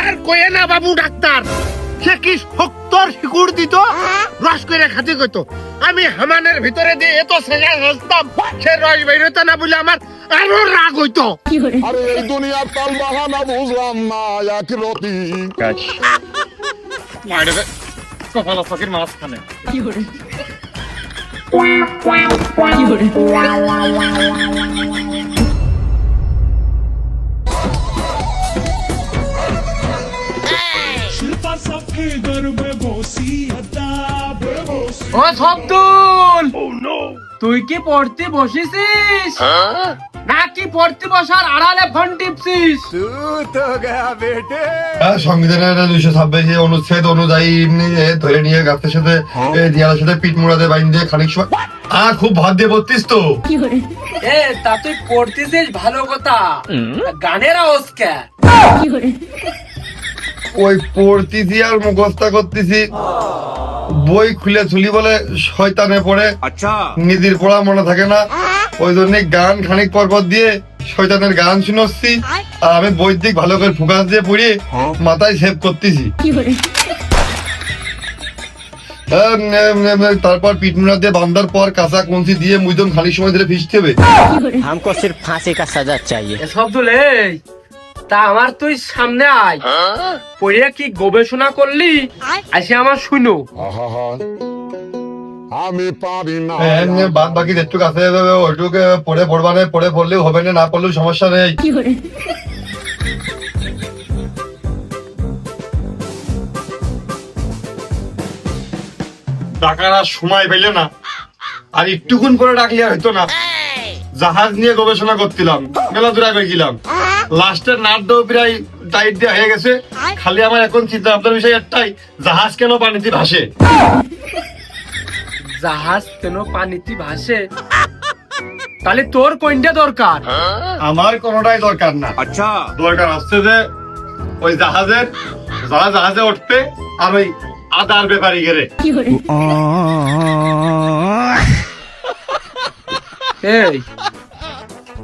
আর কয়ে না বাবু ডাক্তার, সে কি শক্তর শিকুড় দিত, রস করে খাতে কইতো। আমি হামানের ভিতরে দিয়ে এত সেগা হাসতাম, সে রস বের হইতো না বলে আমার আরো রাগ হইতো। আরে এই দুনিয়ার তাল বাহানা বুঝলাম না, এক রতি কপাল ফকির মাঝখানে। ও শব্দুল, তুই কি পড়তে বসেছিস নাকি পড়তে বসার আড়ালে ফোন টিপছিস? সংবিধানের 226 অনুচ্ছেদ অনুযায়ী ধরে নিয়ে গাছের সাথে দেয়ালের সাথে পিঠ মুড়াতে বাইন দিয়ে খানিক সময় খুব ভাত দিয়ে পড়তিস তো। এ তা তুই পড়তেছিস ভালো কথা, গানের আওয়াজ কে? ওই পড়তিছি আর মুখস্থা করতেছি, বই খুলে চুলি বলে শয়তানে পড়ে, নিজের পড়া মনে থাকে না, ওই জন্য গান খানিক পর পর দিয়ে শয়তানের গান শুনছি, আর আমি বই দিক ভালো করে ফোকাস দিয়ে পড়িয়ে মাথায় সেভ করতেছি। তারপর পিটমুড়া দিয়ে বান্ধার পর কাঁচা কঞ্চি দিয়ে মুইদম খানিক সময় ধরে ভিজতে হবে। हमको सिर्फ फांसी का सजा चाहिए। শব্দুল, তা আমার তুই সামনে আয়, পড়িয়া কি গবেষণা করলি আসে আমার শুনো। আমি পারি না। বাদ বাকি যেটুকু আছে ওইটুকু পড়ে পড়বানে, পড়ে পড়লেও হবে না, না পড়লেও সমস্যা নেই। ডাকার আর সময় পেলে না, আর একটুকুন করে ডাকলে হয়তো না। জাহাজ নিয়ে গবেষণা করছিলাম, মেলা দূরা করে গেলাম, লাস্টের নাটটাও প্রায় টাইট দিয়ে হয়ে গেছে। খালি আমার এখন চিন্তা ভাবনার বিষয় একটাই, জাহাজ কেন পানিতে ভাসে? জাহাজ কেন পানিতে ভাসে? তাহলে তোর কোনটা দরকার? আমার কোনটাই দরকার না। আচ্ছা, দরকার হচ্ছে যে ওই জাহাজের যারা জাহাজে উঠবে আর ওই আদার ব্যাপারী গেলে। এই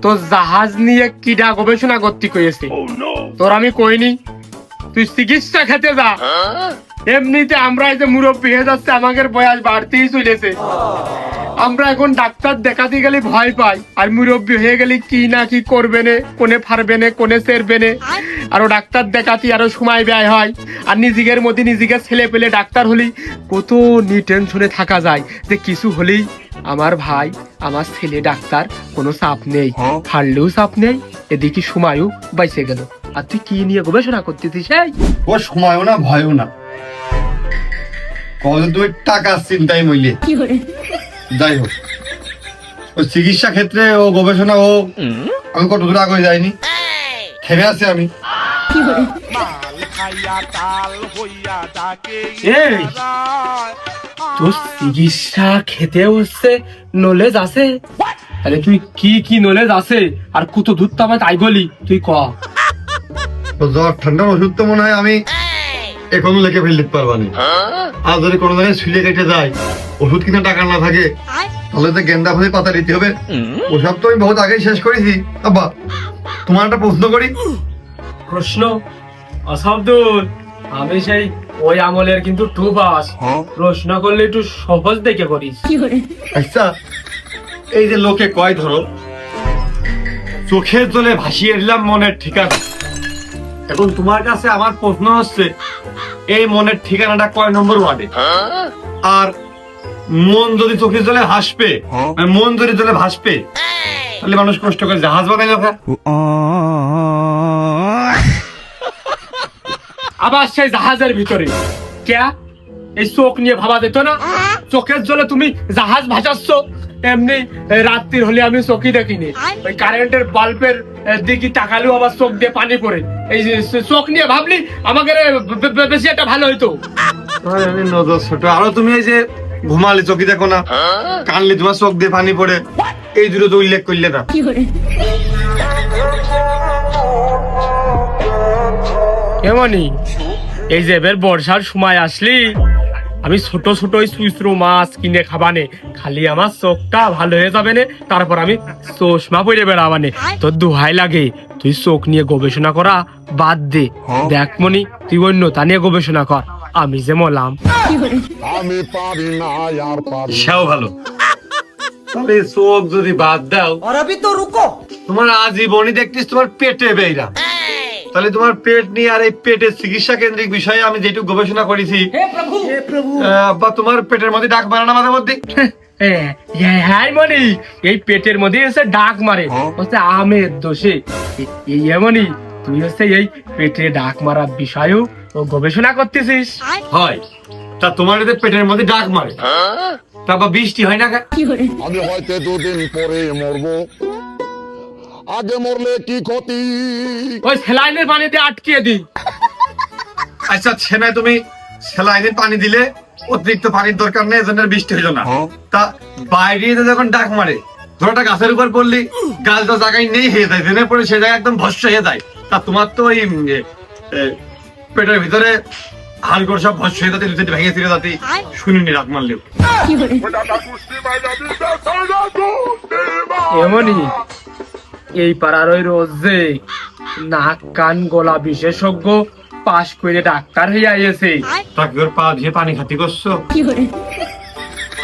তোর জাহাজ নিয়ে কিডা গবেষণা করতে কইছে? তোর আমি কইনি তুই চিকিৎসা খেতে যা। এমনিতে আমরা এই যে মুরব্বী হয়ে যাচ্ছে, আমাদের বয়স বাড়তেই চলেছে, আমরা এখন ডাক্তার দেখাতে গেলে ভয় পাই, আর মুরব্বী হয়ে গেলে কি না কি করবে নে, কোনে ফারবে নে, কোনে সেরবে নে, আরো ডাক্তার দেখাতে আরো সময় ব্যয় হয়। আর নিজের মধ্যে নিজেকে ছেলে পেলে ডাক্তার হলেই কত টেনশনে থাকা যায় যে কিছু হলেই আমার ভাই আমার ছেলে ডাক্তার, কোনো চাপ নেই, হারলেও চাপ নেই, এদিকে সময়ও বাইসে গেল। আর তুই কি নিয়ে গবেষণা করতেছিস? ও সময়ও না ভয়ও না, কত তুমি টাকার চিন্তায় মইলে। যাই হোক, ওই চিকিৎসা ক্ষেত্রে ও গবেষণা ও আমি কত দূর আগে যাইনি, থেমে আছি আমি। এই তোর চিকিৎসা খেতে হচ্ছে নলেজ আছে? আরে তুই কি কি নলেজ আছে আর কত দূর তো আমার তাই গলি তুই ক। জ্বর ঠান্ডার ওষুধ তো মনে হয় আমি এখনো লেখে ফেলতে পারবানি। আর যদি কোনো জায়গায় শুলে কেটে যায়, ওষুধ কিনা টাকা না থাকে, তাহলে তো গেন্দা ফুলের পাতা দিতে হবে। ওসব তো আমি বহুত আগেই শেষ করেছি। আব্বা, তোমার একটা প্রশ্ন করি। প্রশ্ন? অশব্দুল, আমি সেই ওই আমলের কিন্তু টু পাস, প্রশ্ন করলে একটু সহজ দেখে করিস। আচ্ছা, এই যে লোকে কয় ধরো চোখের জলে ভাসিয়ে দিলাম মনের ঠিকানা, এখন তোমার কাছে আমার প্রশ্ন হচ্ছে, এই মনের ঠিকানাটা কয় নম্বর ওয়ার্ডে? আর মন যদি চোখের জলে ভাসবে, মন যদি জলে ভাসবে, তাহলে মানুষ কষ্ট করে জাহাজ বানাই না। আবার সেই জাহাজের ভিতরে কে এই চোখ নিয়ে ভাবা যেত না? চোখের জলে তুমি জাহাজ ভাসাচ্ছ, এমনি রাত্রির হলে আমি চোখই দেখিনি, ওই কারেন্টের বাল্বের দিকে তাকালেও আবার চোখ দিয়ে পানি পড়ে। এই যে চোখ নিয়ে ভাবলি আমাকে বেশি একটা ভালো হইতো। আমি নজর ছোট, আরো তুমি এই যে ঘুমালে চোখই দেখো না, কানলে তোমার চোখ দিয়ে পানি পড়ে, এই দুটো তো উল্লেখ করলে না। এমনই এই যে এবার বর্ষার সময় আসলি আমি ছোট ছোট ওই চুইচরো মাছ কিনে খাবানে, খালি আমার চোখটা ভালো হয়ে যাবে না, তারপর আমি চশমা পরে বেড়াবানে। তোর দোহাই লাগে, তুই চোখ নিয়ে গবেষণা করা বাদ দে। দেখ মনি, তুই অন্য তা নিয়ে গবেষণা কর, আমি যে মলাম। আমি পারি না আর পারি সেও ভালো। তবে চোখ যদি বাদ দাও, তোমার আজীবনই দেখতিস তোমার পেটে বেইরা। তাহলে তোমার পেট নিয়ে আর এই পেটের চিকিৎসা কেন্দ্রিক বিষয়ে আমি যেটুকু গবেষণা করেছি, বা তোমার পেটের মধ্যে ডাক মারে না মাঝে মধ্যে? হ্যাঁ মনি, এই পেটের মধ্যে এসে ডাক মারে, হচ্ছে আমের দোষে। এই মনি, তুই হচ্ছে এই পেটে ডাক মারার বিষয়েও গবেষণা করতেছিস? হয়। তা তোমার এতে পেটের মধ্যে ডাক মারে, তারপর বৃষ্টি হয় না? আমি হয়তো দুদিন পরে মরবো, আগে মরলে কি ক্ষতি? ওই স্যালাইনের পানিতে আটকিয়ে দিই। আচ্ছা ছেনায় তুমি স্যালাইনের পানি দিলে অতিরিক্ত পানির দরকার নেই, এজন্য বৃষ্টি হইল না। তা বাইরে যখন ডাক মারে, ধরো একটা গাছের উপর পড়লি, গাছ তো জায়গায় নেই হয়ে যায়, জেনে পড়ে সে জায়গায় একদম ভস্য হয়ে যায়। তা তোমার তো ওই পেটের ভিতরে হাড়গোড় সব ভস্য হয়ে যাতে, দুটো ভেঙে ছিঁড়ে যাতে শুনিনি ডাক মারলেও। এমনই এই পাড়ার ওই রোজ যে নাক কান গলা বিশেষজ্ঞ পাশ করে ডাক্তার হয়ে আইছে, তাকে ওর পা দিয়ে পানি খাতি করছো?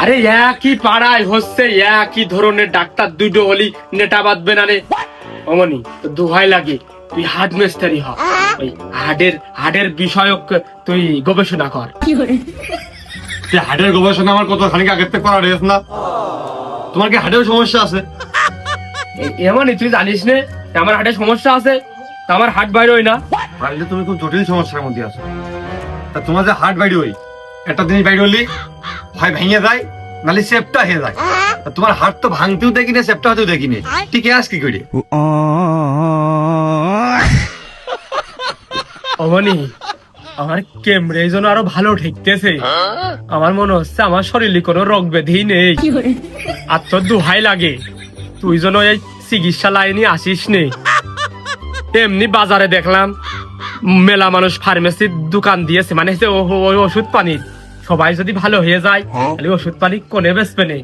আরে একই পাড়ায় হচ্ছে একই ধরনের ডাক্তার, দুটো হলি নেটা বাঁধবে না রে। অমনি তো দোহাই লাগে, তুই হার্ট মিস্টারি হ, ওই হার্টের বিষয়ক তুই গবেষণা কর। হার্টের গবেষণা আমার কত খানিক আগের থেকে করা রেস না? তোমার কি হার্টের সমস্যা আছে? এমনই তুই জানিস না আমার হার্টের সমস্যা আছে? তা আমার হার্ট বাইরে হয় না? তাহলে তুমি খুব জটিল সমস্যার মধ্যে আছো। তা তোমার যে হার্ট বাইরে হই, একটা জিনিস বাইরে হলি হয় ভেঙে যায়, নাহলে সেপটা হয়ে যায়। তোমার হার্ট তো ভাঙতেও দেখি না, সেপটা হতেও দেখি না, ঠিক আস কি করে? অমনি আমার কেমরে যেন আরো ভালো ঠেকতেছে। আমার মনে হচ্ছে আমার শরীরে কোনো রোগ ব্যাধি নেই। আর তোর দোহাই লাগে, তুই যেন এই চিকিৎসা লাইনে আসিস নে। এমনি বাজারে দেখলাম মেলা মানুষ ফার্মেসির দোকান দিয়েছে, মানে ওই ওষুধ পানি। সবাই যদি ভালো হয়ে যায় তাহলে ওষুধ পানি কোনে বেচবে নেই।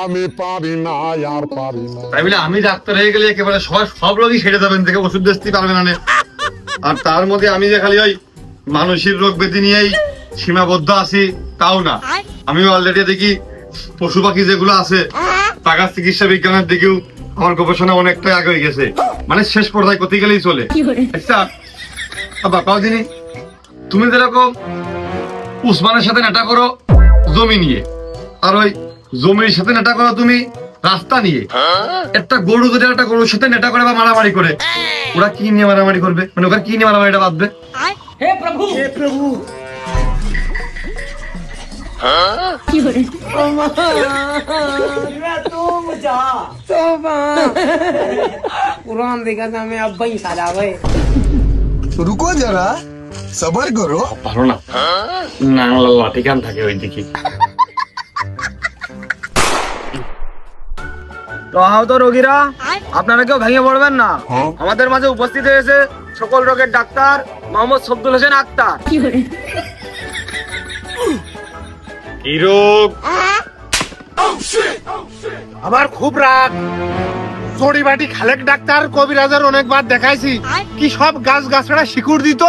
আমি পারি না আর পারি না। তাই বলে আমি ডাক্তার হয়ে গেলে একেবারে সব রোগই সেরে যাবেন, থেকে ওষুধ বেচতে পারবে না। আর তার মধ্যে আমি যে খালি ওই মানসিক রোগ ব্যাধি নিয়েই সীমাবদ্ধ আছি তাও না, আমি অলরেডি দেখি পশু পাখি যেগুলো আছে তার চিকিৎসা বিজ্ঞানের দিকেও আমার গবেষণা অনেকটাই আগে হয়ে গেছে, মানে শেষ পর্যায়ে করতে গেলেই চলে। আচ্ছা বাবা দিনী, তুমি যেরকম উসমানের সাথে নেটা করো জমি নিয়ে, আর ওই জমির সাথে নেটা করো তুমি রাস্তা নিয়ে, একটা গরু যদি একটা গরুর সাথে নেটা করে বা মারামারি করে, ওরা কি নিয়ে মারামারি করবে? মানে ওরা কি নিয়ে মারামারিটা বাঁধবে? হে প্রভু, হে প্রভু। कुरान देखा था मैं अब भाई साला भाई रुको जरा सबर करो। ভালো না, নাংলা লাঠি কান থাকে ওই দিকে। তো আহত রোগীরা, আপনারা কেউ ভেঙে পড়বেন না। আমাদের মাঝে উপস্থিত হয়েছে সকল রোগের ডাক্তার মোহাম্মদ শব্দুল হোসেন আক্তার। কি রোগ? আমার খুব রাগ। জড়িবাটি খালেক ডাক্তার কবিরাজের অনেকবার দেখাইছি, কি সব গাছ গাছড়া শিকুড় দিত,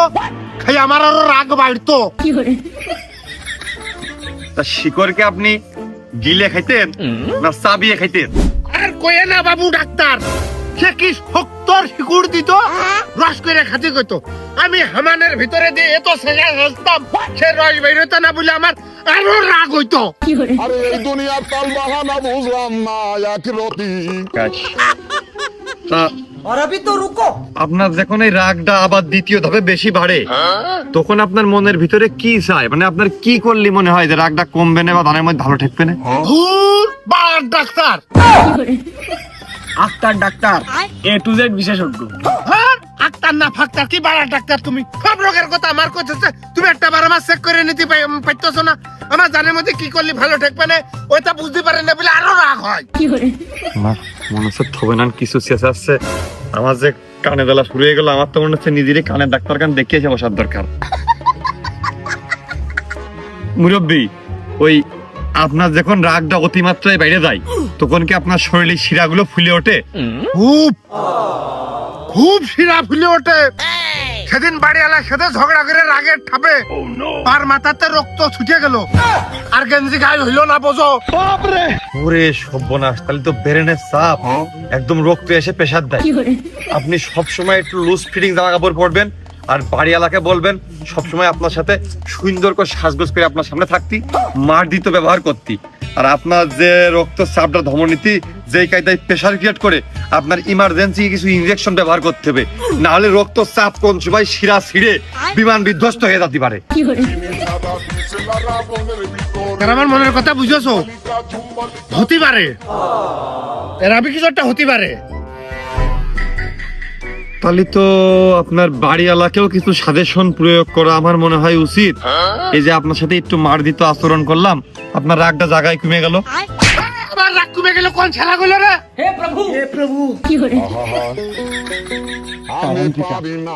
খাই আমার আরো রাগ বাড়তো। তা শিকড়কে আপনি গিলে খাইতেন না চাবিয়ে খাইতেন? আর কয়ে না বাবু ডাক্তার, সে কি শক্তর শিকুড় দিত, রস করে খাতে কইতো। আমি হামানের ভিতরে দিয়ে এত সেজা হাসতাম, সে রস বেরোতো না বলে আমার আরো রাগ হইতো। আরে এই দুনিয়ার তাল বাহানা বুঝলাম না এক রতি। তা और अभी तो रुको। আপনার যখন এই রাগটা আবার দ্বিতীয় ধাপে বেশি বাড়ে, তখন আপনার মনের ভিতরে কি চায়? মানে আপনার কি করলে মনে হয় যে রাগটা কমবে না বা ধানের মধ্যে ভালো ঠেকবে না? ধুর বাড়ার doctor. Akter doctor A to Z বিশেষজ্ঞ। হ্যাঁ, আক্তার না ফাক্তার, কি বাড়ার ডাক্তার তুমি? সব রোগের কথা আমার কথা, তুমি একটা বার আমার চেক করে নিতে পারতেছো না? আমার জানের মধ্যে কি করলে ভালো ঠেকবে না ওইটা বুঝতে পারে না বলে আরো রাগ হয়। না, মনে হচ্ছে থবে না কিছু শেষ আসছে। আমার যে কানে জ্বালা শুরু হয়ে গেল, আমার তো মনে হচ্ছে নিজেরই কানের ডাক্তার কান দেখিয়েছে বসার দরকার। মুরব্বী, ওই আপনার যখন রাগটা অতিমাত্রায় বেড়ে যায় তখন কি আপনার শরীরের শিরাগুলো ফুলে ওঠে? খুব খুব শিরা ফুলে ওঠে। সেদিন বাড়িওয়ালার সাথে ঝগড়া করে রাগের ঠাপে পার মাথাতে রক্ত ছুটে গেল, আর গেঞ্জি গায়ে হইল না বোঝো। ওরে সর্বনাশ, তাহলে তো ব্রেনের চাপ একদম রক্ত এসে প্রেসার দেয়। আপনি সবসময় একটু লুজ ফিটিং জামা কাপড় পরবেন, আর বাড়িওয়ালাকে বলবেন সবসময় আপনার সাথে সুন্দর করে সাজগোজ করে আপনার সামনে থাকতি, মার দিত ব্যবহার করতি। আর আপনার যে রক্তচাপটা ধমনীতি যেই কায়দায় প্রেসার ক্রিয়েট করে, আপনার ইমার্জেন্সি কিছু ইনজেকশন ব্যবহার করতে হবে, না হলে রক্তচাপ কোন সময় শিরা ছিঁড়ে বিমান বিধ্বস্ত হয়ে যেতে পারে। আমার মনের কথা বুঝেছো? হতে পারে এরা কিছু একটা হতে পারে। তাহলে তো আপনার বাড়িওয়ালাকেও কিছু সাজেশন প্রয়োগ করা আমার মনে হয় উচিত। এই যে আপনার সাথে একটু মার্জিত আচরণ করলাম, আপনার রাগটা জায়গায় কমে গেল। আমার রাগ কমে গেল কোন ছেলা গুলো রে? আমি পারি না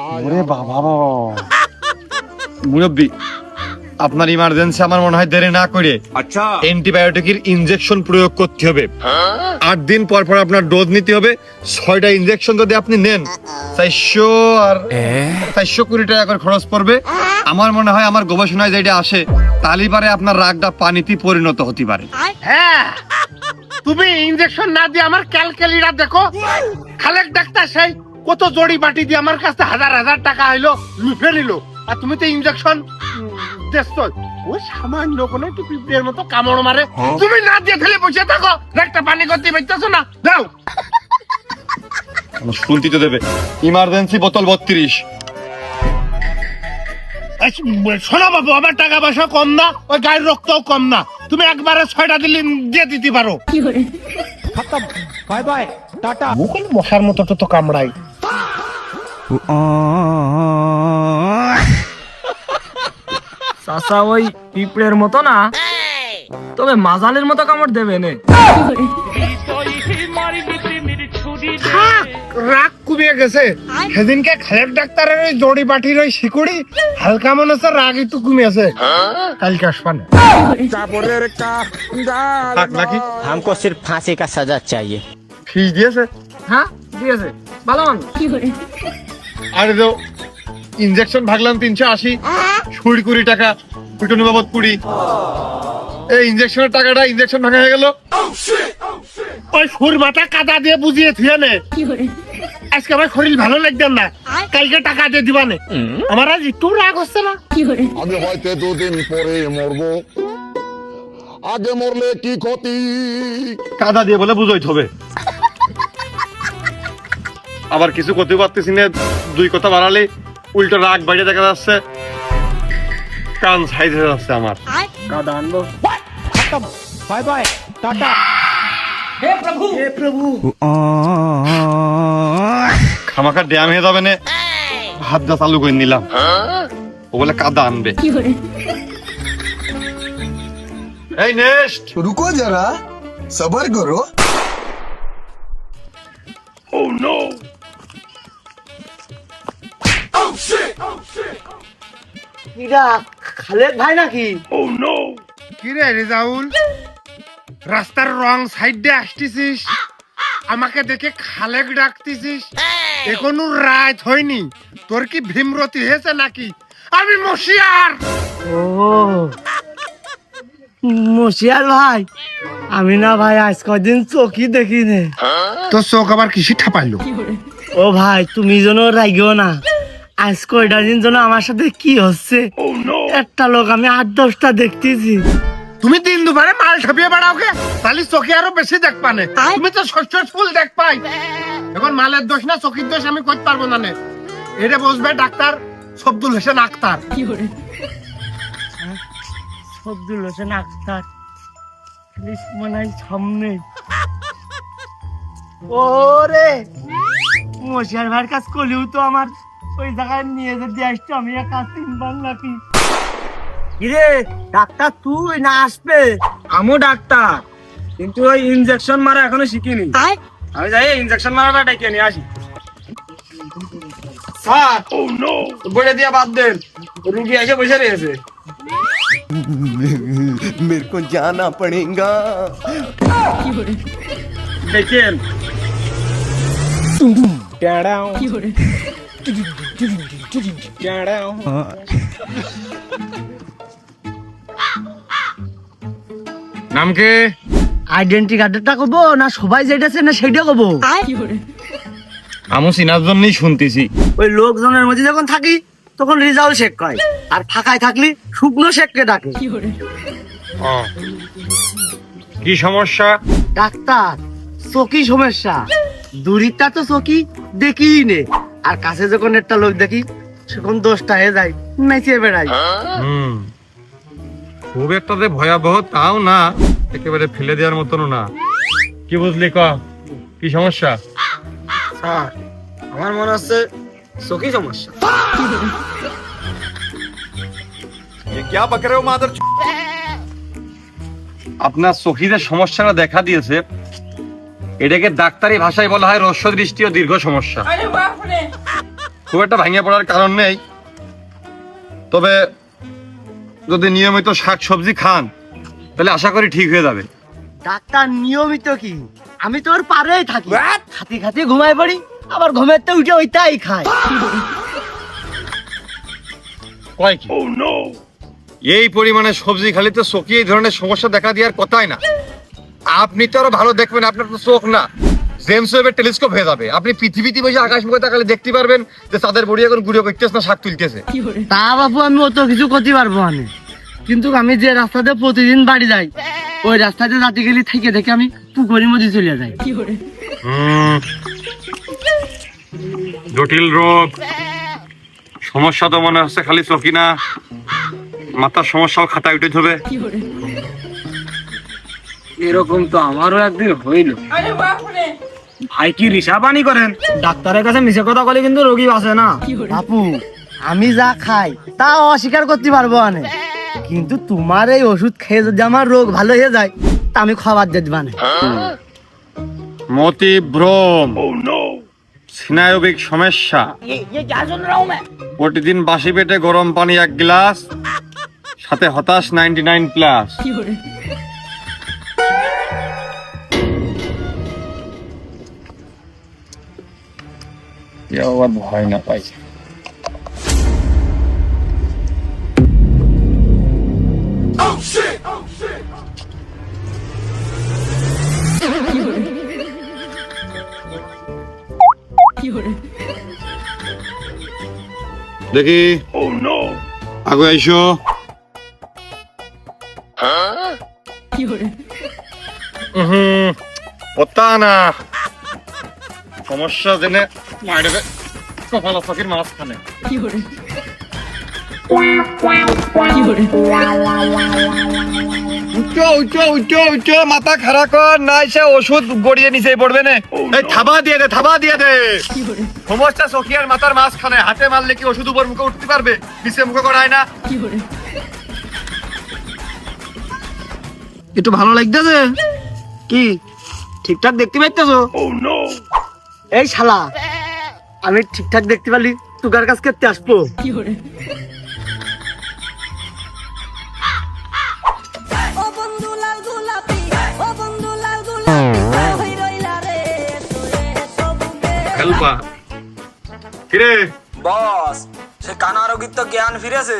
মুরব্বী, আপনার ইমার্জেন্সি আমার মনে হয় দেরি না করে অ্যান্টিবায়োটিকের ইনজেকশন প্রয়োগ করতে হবে। 8 দিন পর পর আপনার ডোজ নিতে হবে। 6টা ইনজেকশন যদি আপনি নেন 420 টাকা করে খরচ পড়বে। আমার মনে হয় আমার গবেষণায় যেটা আসে তাহলেই পারে আপনার রাগটা পানিতে পরিণত হতে পারে। হ্যাঁ, তুমি ইনজেকশন না দিয়ে আমার ক্যালকুলেটর দেখো। খালেক ডাক্তার সেই কত জড়ি বাটি দিয়ে আমার কাছে হাজার হাজার টাকা হইলো লুফে নিল, আর তুমি তো ইনজেকশন দেখছো ওই সামান্য কোনো একটু পিঁপড়ের মতো কামড় মারে। তুমি না দিয়ে ফেলে বসে থাকো, একটা পানি করতে পারতেছো না, দাও। শুনতে তো দেবে। ইমার্জেন্সি বোতল 32। শোনো বাবু, আমার টাকা পয়সা কম না, ওই গায়ের রক্তও কম না, তুমি একবারে 6টা দিলে দিয়ে দিতে পারো। बाय बाय टाटा মুখের মশার মতো তো কামড়াই। চাচা ওই পিঁপড়ের মতো না, তবে মাজালের মতো কামড় দেবে নে। থাক, রাগ কমিয়ে গেছে। সেদিনকে খালেক ডাক্তারের ওই জড়ি বাটির ওই শিকুড়ি হালকা মনে হচ্ছে রাগ একটু কমিয়েছে। কালকে আসবান থাক নাকি? हमको सिर्फ फांसी का सजा चाहिए ফিস দিয়েছে? হ্যাঁ দিয়েছে, ভালো মানুষ। আরে তো ইনজেকশন ভাগলাম 380, সুড়ি 20 টাকা, পিটুনি বাবদ 20। এই ইনজেকশনের টাকাটা ইনজেকশন ভাঙা হয়ে গেল। ওই সুর মাথা কাদা দিয়ে বুঝিয়ে থুয়ে নে। আজকে আমার শরীর ভালো লাগবে না, কালকে টাকা দিয়ে দিবানে। আমার আজ একটু রাগ হচ্ছে না। আমি হয়তো 2 দিন পরে মরবো, আগে মরলে কি ক্ষতি? কাদা দিয়ে বলে বুঝাইতে হবে। আবার কিছু করতে পারতেছি না, 2 কথা বাড়ালে উল্টো রাগ বাইরে দেখা যাচ্ছে, কান সাইজ হয়ে যাচ্ছে আমার। কাদা আনবো। बाय बाय टाटा খামাখা ড্যাম হয়ে যাবে না, হাত দা চালু করে নিলাম। ও বলে কাদা আনবে। এই নেক্সট। रुको जरा सबर करो খালেক ভাই নাকি? কি রে রেজাউল, রাস্তার রং সাইডে আসতেছিস, আমাকে দেখে খালেক ডাকতেছিস? এখনো রাত হয়নি, তোর কি ভীমরতি হয়েছে নাকি? আমি মশিয়ার। ও মশিয়ার ভাই, আমি না ভাই আজ কদিন চোখই দেখি নে। তোর চোখ আবার কিসি ঠাপাইলো? ও ভাই তুমি যেন রাগিও না, আজ কয়টা দিন যেন আমার সাথে কি হচ্ছে। একটা লোক আমি 8-10টা দেখতেছি। তুমি দিন দুপুরে মাল ঠাপিয়ে বেড়াও কে? তাহলে চোখে আরো বেশি দেখ পানে। তুমি তো ফুল দেখ পাই। এখন মালের দোষ না চোখের দোষ আমি করতে পারবো না। এটা বসবে ডাক্তার শব্দুল হোসেন আক্তার। শব্দুল হোসেন আক্তার মনে হয় সামনে। ওরে মশিয়ার ভাইয়ের কাজ করলেও তো আমার ওই জায়গায় নিয়ে যদি আসতো, আমি কাজ চিনবাম নাকি? কিরে ডাক্তার তুই না আসবে? আমও ডাক্তার, কিন্তু ওই ইনজেকশন মারা এখনো শিখিনি। আমি যাই ইনজেকশন মারাটা ডেকে নিয়ে আসি। স্যার বলে দিয়া বাদ দেন, রুগী এসে বসে রয়েছে। मेरे को जाना पड़ेगा। দেখেন নাম কে? আইডেন্টি কার্ডটা কব না সবাই যেটা আছে না সেটা কব? আমি চিনার জন্যই শুনতেছি। ওই লোকজনের মধ্যে যখন থাকি তখন রেজাল্ট শেখ কয়, আর ফাঁকায় থাকলি শুকনো শেখকে ডাকে। কি সমস্যা? ডাক্তার, চকি সমস্যা। দূরিটা তো চকি দেখি নে, আর কাছে যখন একটা লোক দেখি সেখন দোষটা হয়ে যায়, নেচে বেড়াই। খুব একটা যে ভয়াবহ তাও না, একেবারে ফেলে দেওয়ার মতনও না। কি বুঝলি ক, কি সমস্যা? স্যার, আমার মনে হচ্ছে চকি সমস্যা। আপনার চোখে সমস্যাটা দেখা দিয়েছে, এটাকে ডাক্তারি ভাষায় বলা হয় হ্রস্ব দৃষ্টি ও দীর্ঘ সমস্যা। খুব একটা ভেঙে পড়ার কারণ নেই, তবে যদি নিয়মিত শাক সবজি খান তাহলে আশা করি ঠিক হয়ে যাবে। ডাক্তার, নিয়মিত কি? আমি তোর পারেই থাকি, খাতি খাতি ঘুমাই পড়ি, আবার ঘুমের তো উঠে ওইটাই খাই। কয় কি? এই পরিমাণে সবজি খালি তো চোখে এই ধরনের সমস্যা দেখা দেওয়ার কথাই না। আপনি তো আরো ভালো দেখবেন, আপনার তো চোখ না, জেমস ওয়েবের টেলিস্কোপ হয়ে যাবে। আপনি পৃথিবীতে বসে আকাশ মুখে তাকালে দেখতে পারবেন যে তাদের বড়ি এখন গুঁড়ো করতেছে না শাক তুলতেছে। তা বাবু, আমি অত কিছু করতে পারবো না, কিন্তু আমি যে রাস্তাতে প্রতিদিন বাড়ি যাই ওই রাস্তাতে যাতে গেলে থেকে দেখে আমি পুকুরের মধ্যে চলে যাই। জটিল রোগ সমস্যা তো মনে হচ্ছে খালি চোখই না, মাথার সমস্যাও খাতায় উঠে হবে। এরকম তো আমারও একদিন হইল। ভাই কি রিসা পানি করেন? ডাক্তারের কাছে মিছে কথা বলে কিন্তু রোগী বাঁচে না। বাপু, আমি যা খাই তা অস্বীকার করতে পারবো না, কিন্তু তোমার এই ওষুধ খেয়ে যদি আমার রোগ ভালো হয়ে যায় তা আমি খাবার দিতে না। মতিভ্রম, স্নায়বিক সমস্যা, প্রতিদিন বাসি পেটে গরম পানি 1 গ্লাস, সাথে হতাশ 99+। আবার ভয় না পাই। দেখি আগে আইসো। পত্তা না সমস্যা জেনে মাইরে কপাল চকির মাঝখানে। মাথা খারাপ কর নাই, সে ওষুধ গড়িয়ে নিচে পড়বে না। থাবা দিয়ে দে, থাবা দিয়ে দে। সমস্যা চকি আর মাথার মাঝখানে, হাতে মারলে কি ওষুধ উপর মুখে উঠতে পারবে? নিচে মুখে করায় না। একটু ভালো লাগতেছে কি? ঠিকঠাক দেখতে পাইতেছো? এই শালা, আমি ঠিকঠাক দেখতে পারলি তুকার কাছ করতে আসবো। কিরে বস, সে কানা রোগীর তো জ্ঞান ফিরেছে।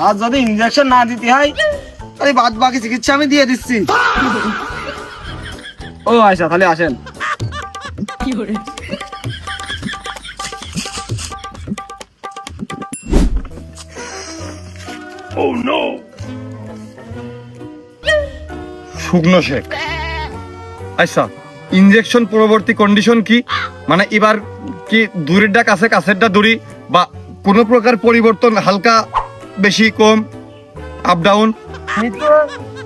আজ যদি ইনজেকশন না দিতে হয় তাহলে বাদ বাকি চিকিৎসা আমি দিয়ে দিচ্ছি। ও আচ্ছা, তাহলে আসেন। শুকনো শেক। আচ্ছা, ইনজেকশন পরবর্তী কন্ডিশন কি? মানে এবার কি দূরেরটা কাছে, কাছেরটা দূরি, বা কোন প্রকার পরিবর্তন, হালকা বেশি কম, আপ ডাউন? আমি তো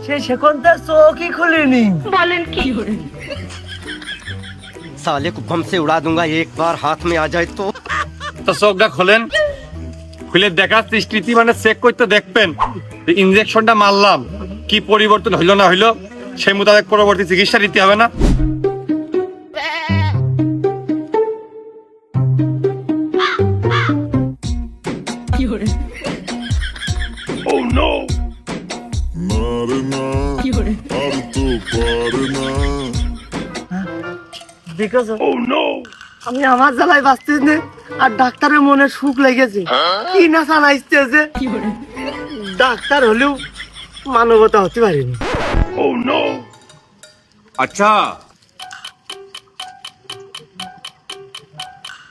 সেই সেখানটা চোখই খুলিনি। বলেন কি? साले को बम से उड़ा दूंगा एक बार हाथ में आ जाए तो। তো চোখটা খোলেন, খুলে দেখার স্মৃতি মানে চেক করতে দেখবেন ইনজেকশনটা মারলাম কি পরিবর্তন হইলো না হইলো, সেই মোতাবেক পরবর্তী চিকিৎসা দিতে হবে না? Oh no! লিখেছো আমি আমার জ্বালায় বাঁচতেছি না, আর ডাক্তারের মনে সুখ লেগেছে কি না জানাইতেছে। ডাক্তার হলেও মানবতা হতে পারিনি। अच्छा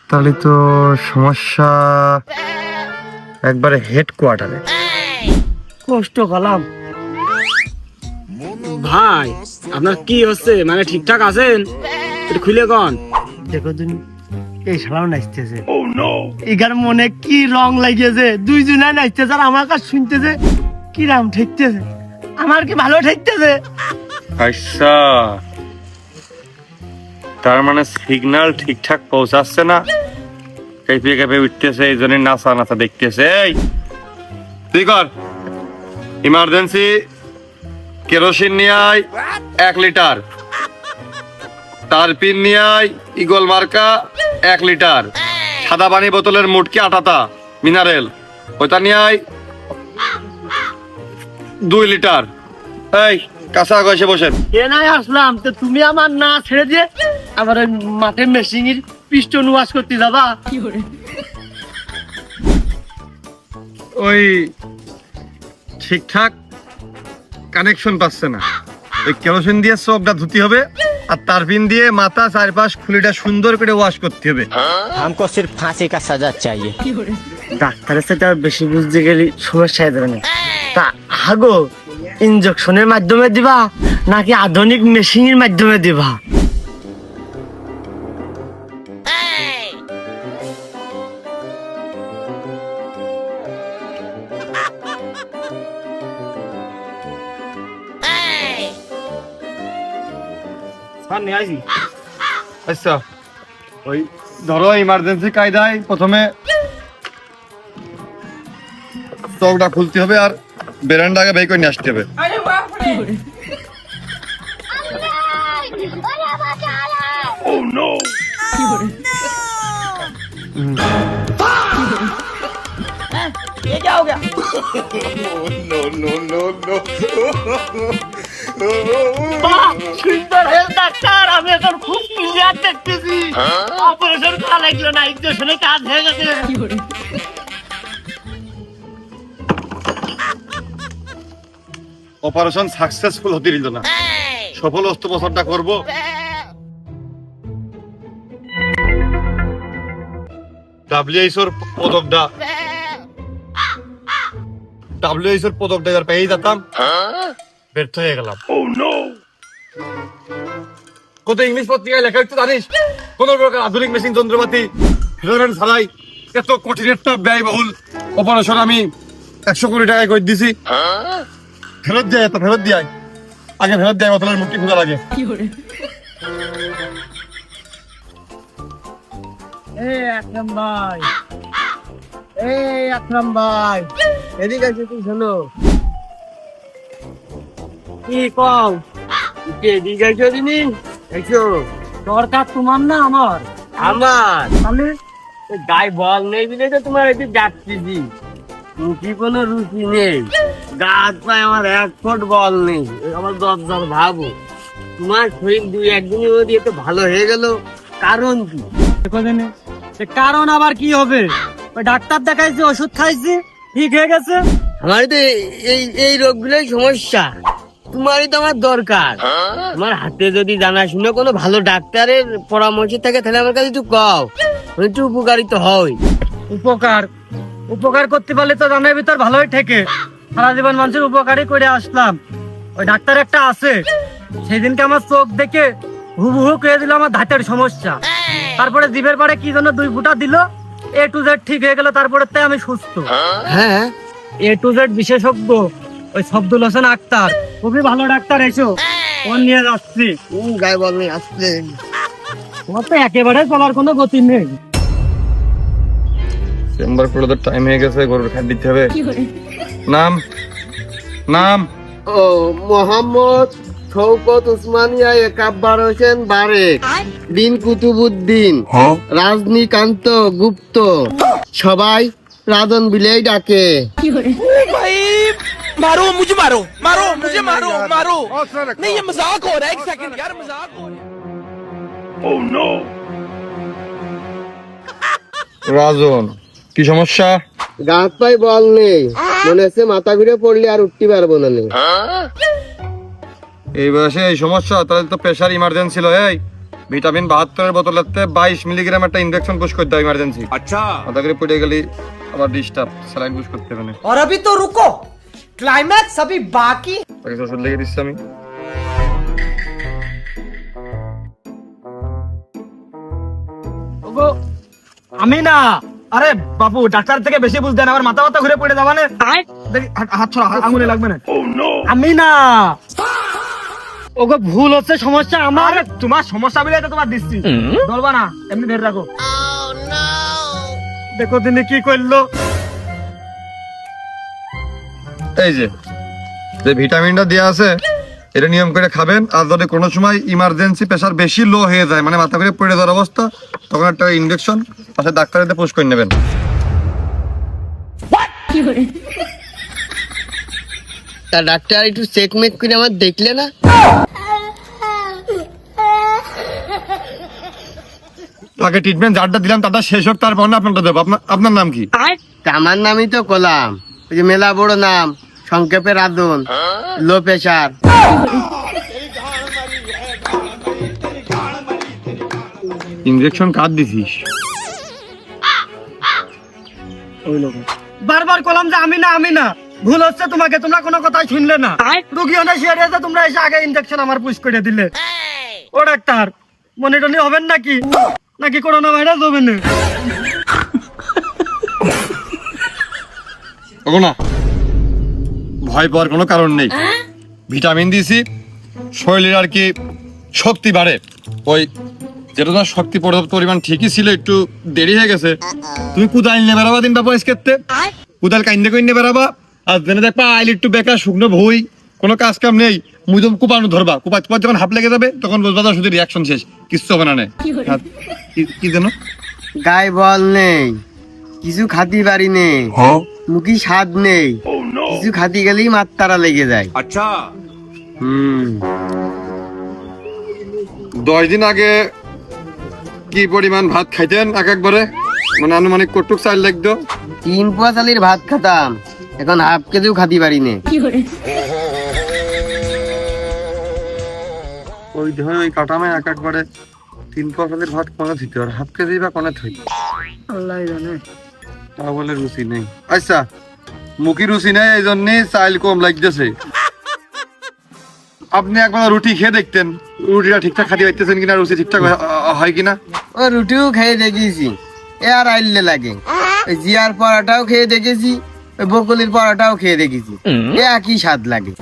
তাহলে তো সমস্যা একবারে হেডকোয়ার্টারে। কষ্ট করলাম। ভাই আপনার কি হচ্ছে, মানে ঠিকঠাক আছেন? একটু খুলে কন। দেখো তুমি এই শালাও নাচতেছে, এগার মনে কি রং লাগিয়েছে, দুইজনে নাচতেছে আর আমার কাছে শুনতেছে কি রাম ঠেকতেছে, আমার কি ভালো ঠেকতেছে। আচ্ছা, তার মানে সিগন্যাল ঠিকঠাক পৌঁছাচ্ছে না, কেঁপে কেঁপে উঠতেছে, এই জন্য নাচা নাচা দেখতেছে। এই তুই কর, ইমার্জেন্সি কেরোসিন নিয়ে আয় 1 লিটার, তারপিন নিয়ে আয় ইগল মার্কা 1 লিটার, সাদা পানি বোতলের মুটকি 8টা মিনারেল ওইটা নিয়ে আয় 2 লিটার। এই কাঁচা গেছে বসেন। এ নাই আসলাম তো তুমি আমার না ছেড়ে দিয়ে আবার ওই মাঠে মেশিনের পিস্টন ওয়াশ করতে যাবা। ওই ঠিকঠাক কানেকশন পাচ্ছে না, ওই কেরোসিন দিয়ে চোখটা ধুতে হবে আর তারপিন দিয়ে মাথা চারপাশ খুলিটা সুন্দর করে ওয়াশ করতে হবে। हमको सिर्फ फांसी का सजा चाहिए। ডাক্তারের সাথে আর বেশি বুঝতে গেলে সমস্যা হয়ে যাবে না। তা হাগো ইনজেকশনের মাধ্যমে দিবা নাকি আধুনিক মেশিনের মাধ্যমে দিবা? আচ্ছা, ওই ধরো ইমার্জেন্সি কায়দায় প্রথমে চোখটা খুলতে হবে আর বেরান্ডাকে বের করে নিয়ে আসতে হবে। সুন্দর হেলথ ডাক্তার, আমি এখন খুব ক্লিয়ার দেখতেছি। অপারেশন করা লাগলো না, ইনজেকশনে কাজ হয়ে গেছে। অপারেশন সাকসেসফুল হতে দিল না, সফল অস্ত্রোপচারটা করব। ডাব্লিউএইচওর পদকটা এবার পেয়ে যেতাম, ব্যর্থ হয়ে গেলাম। কত ইংলিশ পত্রিকায় লেখা হচ্ছে জানিস, কোন প্রকার আধুনিক মেশিন যন্ত্রপাতি ফেরোরেন ছাড়াই এত কঠিন একটা ব্যয়বহুল অপারেশন আমি 100 কোটি টাকায় করে দিছি। ফেরত দেয়, তো ফেরত দিয়ে আগে ফেরত দেয়, বোতলের মুক্তি খোঁজা লাগে। আকরাম ভাই, আকরাম ভাই, এদিকে এসে তুই শোনো কি কও। এদিকে এসো দিনি, এসো। দরকার তোমার না আমার? আমার। তাহলে গায়ে বল নেই বলে তো তোমার এদিকে ডাকতেছি। রুচি কোনো রুচি নেই, গাছ পায় আমার 1 ফুট বল নেই, আমার 10 জন ভাবো। তোমার শরীর 2-1 দিনের মধ্যে একটু ভালো হয়ে গেল, কারণ কি? কারণ আবার কি হবে? ওই ডাক্তার দেখাইছি, ওষুধ খাইছি, ঠিক হয়ে গেছে। আমার তো এই রোগগুলোই সমস্যা, তোমারই তো আমার দরকার। আমার হাতে যদি জানাশুনে কোনো ভালো ডাক্তারের পরামর্শ থাকে তাহলে আমার কাছে একটু কও, একটু উপকারিত হয়। উপকার করতে পারলে তো জানার ভিতর ভালোই ঠেকে, সারা জীবন মানুষের উপকারই করে আসলাম। ওই ডাক্তার একটা আছে, সেদিনকে আমার চোখ দেখে হুবহু করে দিল আমার দাঁতের সমস্যা, তারপরে জিভের পাড়ে কি জন্য 2 ফুটা দিল, A to Z ঠিক হয়ে গেল, তারপরে তাই আমি সুস্থ। হ্যাঁ, A to Z বিশেষজ্ঞ ওই শব্দুল হোসেন আক্তার, খুবই ভালো ডাক্তার। এসো, ওর নিয়ে যাচ্ছি। গায়ে বল নেই, আসছে। তোমার তো একেবারে চলার কোনো গতি নেই। চেম্বার করে তো টাইম হয়ে গেছে, গরুর খাদ্য দিতে হবে। নাম নাম ও মোহাম্মদ শওকত উসমানিয়া একাব্বার হোসেন বারেক বিন কুতুবুদ্দিন রাজনীকান্ত গুপ্ত, সবাই রাজন বিলেই ডাকে। मारो मुझे, मारो मारो मुझे, मारो मारो नहीं, ये मजाक हो रहा है। 1 सेकंड यार, मजाक हो रहा है। রাজন, কি সমস্যা? গাছ পাই বল নেই, মনে হচ্ছে মাথা ঘুরে পড়লে আর উঠতে পারবো না। এই বয়সে এই সমস্যা? তাহলে তো প্রেশার ইমার্জেন্সি ছিল। এই ভিটামিন 72 এর বোতলেতে 22 মিলিগ্রাম একটা ইনজেকশন পুশ করতে হবে ইমার্জেন্সি। আচ্ছা, মাথা করে পড়ে গেলি আবার ডিস্টার্ব, স্যালাইন পুশ করতে হবে না। और अभी तो रुको, क्लाइमैक्स अभी बाकी। তাকে ওষুধ লিখে দিচ্ছি আমি। আমি না, আরে বাবু ডাক্তার থেকে বেশি বুঝতেন, আবার মাথা মাথা ঘুরে পড়ে যাবা না। দেখি, হাত ছড়া, আঙুলে লাগবে না। আমি না, ওগো ভুল হচ্ছে, সমস্যা আমার। আরে তোমার সমস্যা বলে তো তোমার দিচ্ছি, বলবা না, এমনি ধরে রাখো। দেখো দিনে কি করলো। এই যে যে ভিটামিনটা দেওয়া আছে, এটা নিয়ম করে খাবেন। আর যদি কোনো সময় ইমার্জেন্সি প্রেশার বেশি লো হয়ে যায়, মানে মাথা করে পড়ে যাওয়ার অবস্থা, তখন একটা ইনজেকশন পাশে ডাক্তারের পুশ করে নেবেন। তা ডাক্তার একটু চেক মেক করে আমার দেখলে না? তাকে ট্রিটমেন্ট যারটা দিলাম তারটা শেষ হোক, তারপর না আপনারটা দেবো। আপনার নাম কি? আমার নামই তো কলাম, ওই যে মেলা বড় নাম, সংক্ষেপে রাধুন, লো প্রেশার। ইনজেকশন কার দিছিস? বারবার কলাম যে আমি না, আমি না, ভুল হচ্ছে তোমাকে, তোমরা কোনো কথাই শুনলে না। রুগী অনেক শিয়ারে আছে, তোমরা এসে আগে ইনজেকশন আমার পুশ করে দিলে। ও ডাক্তার, মনে টনি হবেন নাকি, নাকি করোনা ভাইরাস হবে না? ওগো না, ভয় পাওয়ার কোনো কারণ নেই। ভিটামিন দিয়েছি, শরীরের আর কি শক্তি বাড়ে। ওই যেটা তোমার শক্তি পরিমাণ ঠিকই ছিল, একটু দেরি হয়ে গেছে। তুমি কুদাল নিয়ে বেড়াবা দিনটা বয়স ক্ষেত্রে, কুদাল কাইন্দে কইন্দে বেড়াবা। আর জেনে দেখবা আইল একটু বেকার, শুকনো ভুই, কোনো কাজ কাম নেই, মুদম কুপানো ধরবা। কুপা যখন হাফ লেগে যাবে, তখন বুঝবা তো শুধু রিয়াকশন শেষ, কিচ্ছু হবে না। কি জানো গায়ে বল নেই, কিছু খাতি পারি নেই, মুখি স্বাদ নেই, কিছু খাতি গেলেই মাত্রারা লেগে যায়। আচ্ছা, 10 দিন আগে কি পরিমাণ ভাত খাইতেন এক একবারে, মানে আনুমানিক কটুক চাল লাগতো? 3 পোয়া চালের ভাত খাতাম, এখন হাফ কেজিও খাতি পারি নে। ওই ধর ওই কাটামে এক একবারে 3 পোয়া চালের ভাত কোনে দিতে, আর হাফ কেজি বা কোনে থই, আল্লাহ জানে। তা বলে রুচি নেই। আচ্ছা, মুখি রুচি নেই, এই জন্য চাল কম লাগতেছে। আপনি একবার রুটি খেয়ে দেখতেন, রুটিটা ঠিকঠাক খাতি পাইতেছেন কিনা, রুচি ঠিকঠাক হয় কিনা? ও রুটিও খেয়ে দেখেছি, এ আর আইলে লাগে। ওই জিয়ার পরাটাও খেয়ে দেখেছি, ওই বকলির পরাটাও খেয়ে দেখেছি, এ একই স্বাদ লাগে।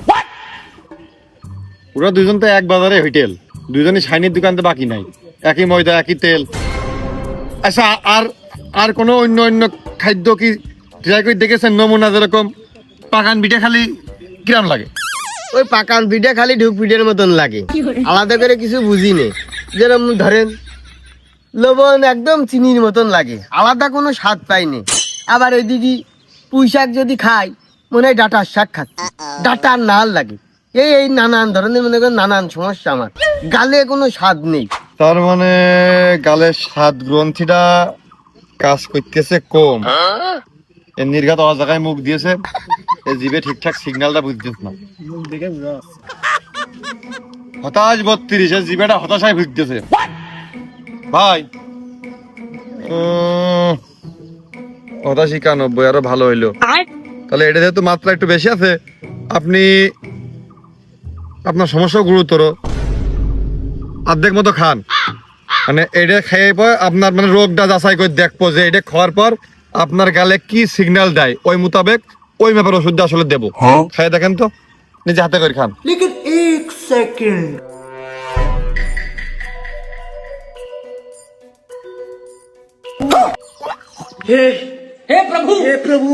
ওরা দুজন তো এক বাজারে হোটেল, দুজনই শাইনির দোকানতে বাকি নাই, একই ময়দা একই তেল। আচ্ছা, আর কোনো অন্য অন্য খাদ্য কি ট্রাই করে দেখেছেন নমুনা? যেরকম পাকান পিঠে খালি কিরাম লাগে? ওই পাকান পিঠে খালি ঢুক পিঠের মতন লাগে, আলাদা করে কিছু বুঝি নেই। যেরকম ধরেন লবণ একদম চিনির মতন লাগে, আলাদা কোনো স্বাদ পাইনি। আবার এদিকে পুঁই শাক যদি খাই, মনে হয় ডাটার শাক খাচ্ছি, ডাটার নাল লাগে। এই নানান ধরনের, মনে করেন নানান সমস্যা আমার, গালে কোনো স্বাদ নেই। তার মানে গালের স্বাদ গ্রন্থিটা কাজ করতেছে কম, এর নির্ঘাত অ জায়গায় মুখ দিয়েছে, এই জিভে ঠিকঠাক সিগন্যালটা বুঝতেছে না। হতাশ 32, এর জিভেটা হতাশায় ভুগতেছে ভাই। 89 আরো ভালো হইলো। তাহলে এটা যেহেতু মাত্রা একটু বেশি আছে, আপনি আপনার সমস্যা গুরুতর, অর্ধেক মতো খান। মানে এটা খেয়ে পর আপনার মানে রোগটা যাচাই করে দেখবো যে এটা খাওয়ার পর আপনার গালে কি সিগন্যাল দেয়, ওই মোতাবেক ওই ব্যাপারে ওষুধ আসলে দেবো। খেয়ে দেখেন তো, নিজে হাতে করে খান। লেকিন 1 সেকেন্ড। हे प्रभु, हे प्रभु।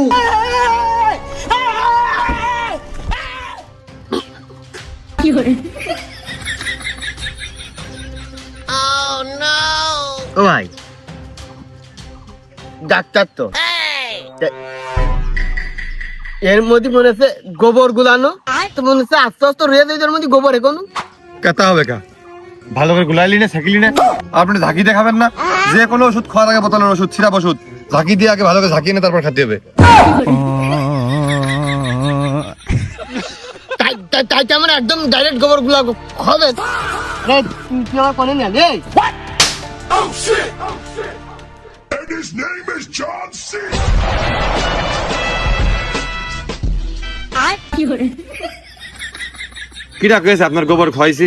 ও ভাই, ডাক্তার তো এর মধ্যে মনে হচ্ছে গোবর গুলানো, তো মনে হচ্ছে আস্তে আস্তে রয়ে যায় এর মধ্যে গোবর। এখন কেতা হবে কা ভালো করে গুলাইলি না ছেঁকিলি না। আপনি ঝাঁকি দিয়ে খাবেন না? যে কোনো ওষুধ খাওয়ার আগে বোতলের ওষুধ, সিরাপ ওষুধ ঝাঁকি দিয়ে আগে ভালো করে ঝাঁকিয়ে নিয়ে তারপর খেতে হবে। তাই আমার একদম ডাইরেক্ট গোবর গুলা খাবেন। তুই আমার কোনে না রে কিরা কয়েছে আপনার গোবর খাইছি?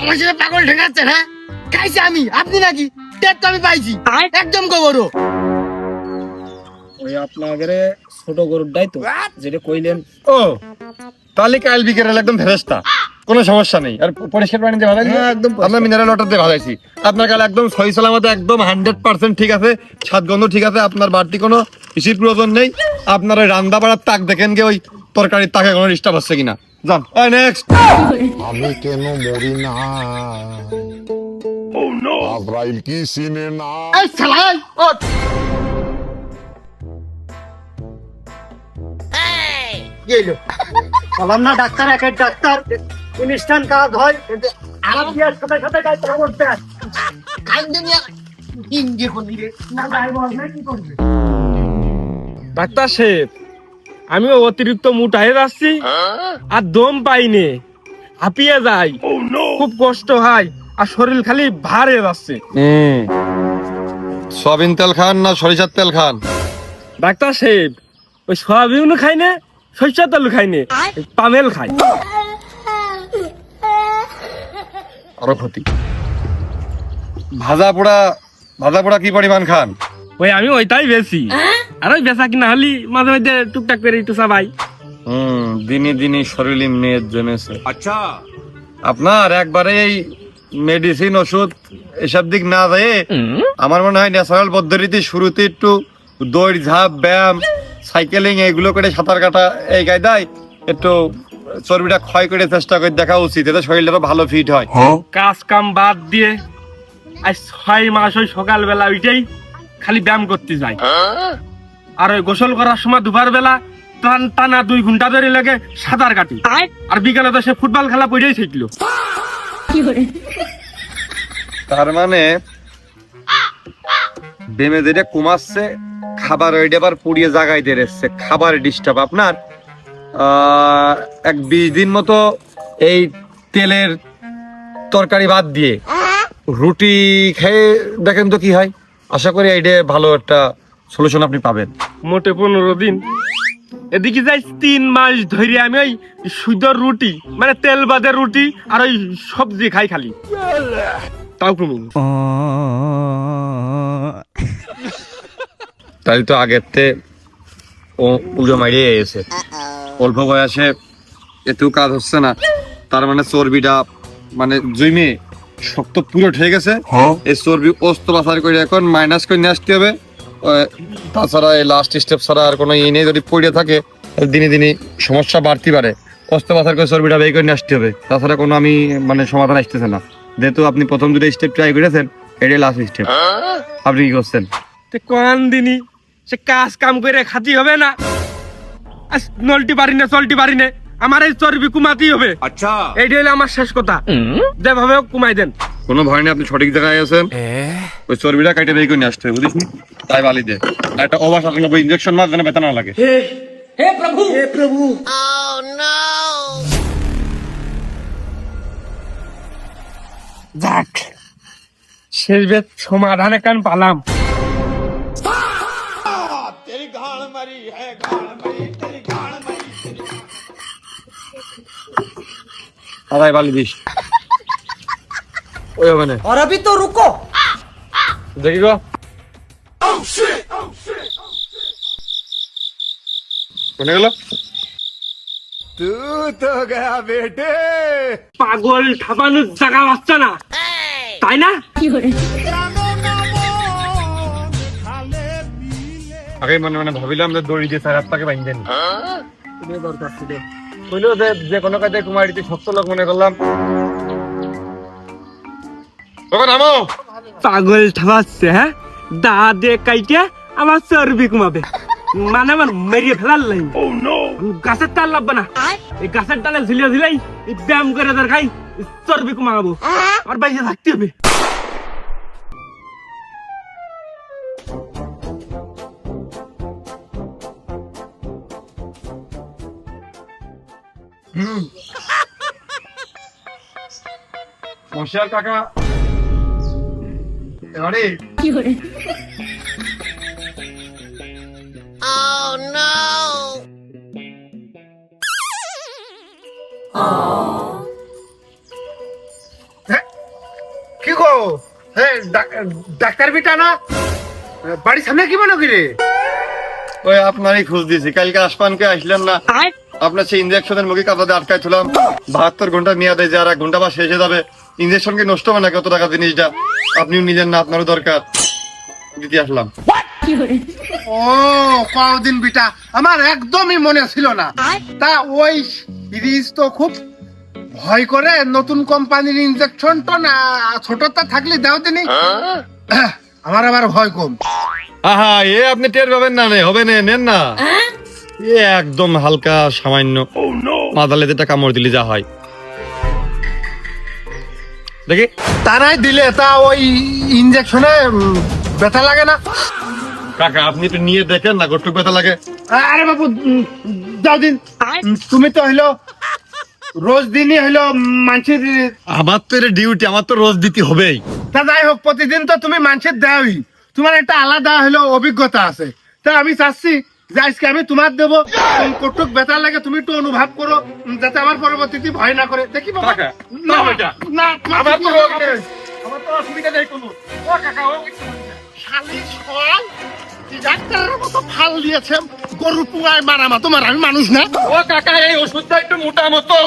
আমার সাথে পাগল ঠেকাচ্ছে হ্যাঁ? খাইছি আমি, আপনি নাকি? টেট তো আমি পাইছি একদম গোবরও। ওই আপনাদের ছোট গরুরটাই তো যেটা কইলেন। ও তাহলে কাল বিকেল একদম ফেরেস্তা, কোনো সমস্যা নেই। আর পরিষ্কার পানি দিয়ে ভাজাইছি, একদম আমরা মিনারেল ওয়াটার দিয়ে ভাজাইছি। আপনার কাল একদম সহি সালামত, একদম 100% ঠিক আছে, স্বাদ গন্ধ ঠিক আছে। আপনার বাড়তি কোনো কিছুর প্রয়োজন নেই। আপনার ওই রান্না বাড়ার তাক দেখেন গে, ওই তরকারির তাকে কোনো ডিস্টার্ব হচ্ছে কিনা। যান নেক্সট। আমি কেন মরি না? আজরাইল কি চিনে না? এই শালা ওঠ। কি হইলো? বললাম না ডাক্তার একের ডাক্তার, ইনস্ট্যান্ট কাজ হয়। আমার বিয়ার সাথে সাথে কাজ করতে হয়। কাইন্দে নিয়ে ইঙ্গে কোনি রে। না যাই বলবে কি করবে? ডাক্তার সাহেব, আমিও অতিরিক্ত মোটা হয়ে যাচ্ছি আর দম পাইনি, হাঁপিয়ে যাই, খুব কষ্ট হয় আর শরীর খালি ভার হয়ে যাচ্ছে। সয়াবিন তেল খান না সরিষার তেল খান? ডাক্তার সাহেব, ওই সয়াবিনও খাই না, সরিষার তেল খাই না, পামেল খাই। আরো ক্ষতি। ভাজা পোড়া কি পরিমাণ খান? ওই আমি ওইটাই বেশি, আর ওই বেচা কিনা হলি মাঝে মাঝে টুকটাক করে একটু চাবাই। দিনে দিনে শরীরে মেদ জমেছে। আচ্ছা, আপনার একবারে এই মেডিসিন ওষুধ এসব দিক না যায়, আমার মনে হয় ন্যাচারাল পদ্ধতিতে শুরুতে একটু দৌড় ঝাঁপ ব্যায়াম সাইকেলিং এগুলো করে সাঁতার কাটা এই কায়দায় একটু চর্বিটা ক্ষয় করে চেষ্টা করে দেখা উচিত, এতে শরীরটা ভালো ফিট হয়। কাজ কাম বাদ দিয়ে আজ 6 মাস ওই সকালবেলা ওইটাই খালি ব্যায়াম করতে যাই, আর ওই গোসল করার সময় দুপুর বেলা টানা 2 ঘন্টা ধরে লাগে সাঁতার কাটি, আর বিকালে তো সে ফুটবল খেলা পড়েই শিখলো। তার মানে বেমে যেটা কমাচ্ছে, খাবার ওইটা আবার পুড়িয়ে জাগাই দিয়ে রেখেছে, খাবার ডিস্টার্ব আপনার। 20 দিন মতো এই তেলের তরকারি বাদ দিয়ে রুটি খেয়ে দেখেন তো কি হয়। আশা করি এইটা ভালো একটা সলিউশন আপনি পাবেন। মোটে 15 দিন, এদিকে যাই 3 মাস ধরে আমি ওই সুদর রুটি মানে তেল বাদের রুটি আর ওই সবজি খাই খালি, তাও কমিনি। তাই তো আগের ও উজো মারিয়ে এসে অল্প বয়সে এত কাজ হচ্ছে না, তার মানে চর্বিটা মানে জমে শক্ত পুরো ঠেকে গেছে। এই চর্বি অস্ত্রোপচার করে এখন মাইনাস করে নিয়ে আসতে হবে। তাছাড়া এই লাস্ট স্টেপ ছাড়া আর কোনো ইয়ে নেই। যদি পড়ে থাকে দিনে দিনে সমস্যা বাড়তে পারে, অস্ত্রোপচার করে চর্বিটা বের করে নিয়ে আসতে হবে। তাছাড়া কোনো আমি মানে সমাধান আসতেছে না। যেহেতু আপনি প্রথম 2টা স্টেপ ট্রাই করেছেন, এটাই লাস্ট স্টেপ। আপনি কি করছেন? কোন দিনই সে কাজ কাম করে খাতি হবে না, নলটি পারি না চলটি পারি না, আমার এই চর্বি কমাতেই হবে। আচ্ছা, এইটা হলো আমার শেষ কথা, যেভাবে হোক কমাই দেন। কোনো ভয় নেই, আপনি সঠিক জায়গায় আছেন। ওই চর্বিটা কাটে বের করে নিয়ে আসতে হবে, বুঝিস? তাই বালি দে একটা ওভার 97 ইনজেকশন মার যেন বেতন না লাগে। যাক, শেষ বেদ সমাধানে কান পালাম। আদায় বালি দিস ওই হবে না। और अभी तो रुको। দেখি গো কোনে গেল? পাগল ঠাপানোর জায়গা বাচ্চা না, তাই না? আগে মনে মনে ভাবিলাম যে দড়ি দিয়ে 4 টাকে বাইন্ধেন দরকার ছিল, বললো যে কোনো কাজে কুমারিতে 7 লোক মনে করলাম। নামো। পাগল ঠাপাচ্ছে, হ্যাঁ, দা দিয়ে কাইটে আমার চর্বি কমাবে, মানে আমার মেরিয়ে ফেলার লাইন। গাছের তাল লাগবে না, এই গাছের ডালে ঝুলিয়ে ঝুলাই ব্যায়াম করে দরকার চর্বি কমাবো, আর বাইরে থাকতে হবে। মশার কাকা এবারে কি গো ডাক্তার বিটা না বাড়ির সামনে কি মনে করি ওই আপনারই খোঁজ দিয়েছি, কালকে আসপানকে আসলেন না, আপনার সেই ইঞ্জেকশনের মুখে কাদাতে আটকায় ছিলাম, 72 ঘন্টা মেয়াদ যে আর 1 ঘন্টা বা শেষ হয়ে যাবে। ইঞ্জেকশন কি নষ্ট হবে না কত টাকা জিনিসটা, আপনিও নিলেন না, আপনারও দরকার, দিতে আসলাম। ও কদিন বিটা আমার একদমই মনে ছিল না। তা ওই সিরিজ তো খুব ভয় করে, নতুন কোম্পানির ইনজেকশন তো না ছোটটা থাকলে দাও দিনি, আমার আবার ভয় কম। আহা এ আপনি টের পাবেন না, হবে না, নেন না, এ একদম হালকা সামান্য মাদালে যেটা কামড় দিলে যা হয় দেখি। তারাই দিলে তা ওই ইনজেকশনে ব্যথা লাগে না? কাকা আপনি একটু নিয়ে দেখেন না, গট্টুক ব্যথা লাগে। আরে বাবু যাও দিন, তুমি তো হইলো রোজ দিনই হইলো মানুষের, আমার তো এটা ডিউটি, আমার তো রোজ দিতে হবেই। তা যাই হোক প্রতিদিন তো তুমি মানুষের দেওই, তোমার একটা আলাদা হলো অভিজ্ঞতা আছে। তা আমি চাচ্ছি যে আজকে আমি তোমার দেবো, কটুক ব্যথা লাগে তুমি একটু অনুভব করো, যাতে আমার পরবর্তীতে ভয় না করে। দেখি বাবা, কাকা, না না বেটা। না আমার তো রোগ নেই। আমার তো অসুবিধা নেই কোনো। ও কাকা ও শালি সল, ডাক্তারের মতো ফাল দিয়েছে, গরু পুঙায় মারা মা তোমার, আমি মানুষ না। ও কাকা এই ওষুধটা একটু মোটা মতো।